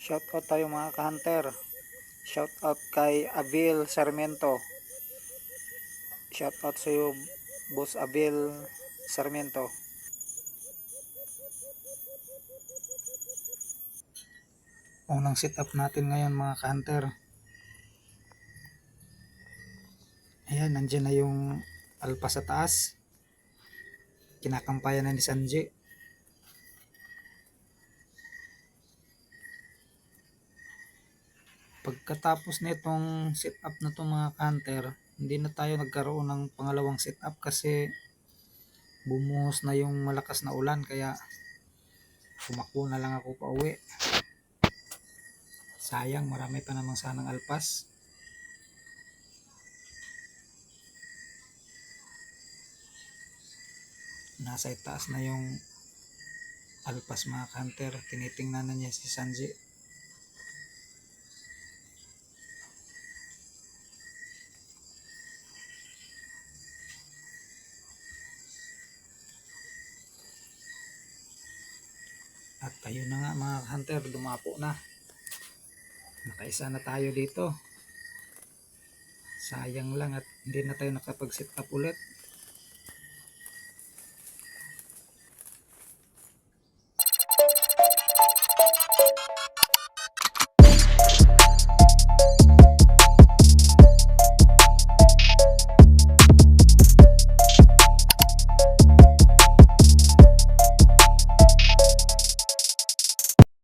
Shout out tayo mga ka-hunter. Shout out kay Abil Sarmiento. Shout out sa iyo, Boss Abil Sarmiento. Unang sit up natin ngayon mga ka-hunter. Ayan, nandiyan na yung alpa sa taas. Kinakampayan na ni Sanji. Pagkatapos nitong sit up na to mga ka-hunter, hindi na tayo nagkaroon ng pangalawang sit up kasi bumuhos na yung malakas na ulan, kaya tumakbo na lang ako pa uwi. Sayang, marami pa namang sanang alpas. Nasa itaas na yung alpas mga ka-hunter. Tinitingnan na niya si Sanji. At ayun na nga mga hunter, dumapo na. Nakaisa na tayo dito. Sayang lang at hindi na tayo nakapag sit up ulit.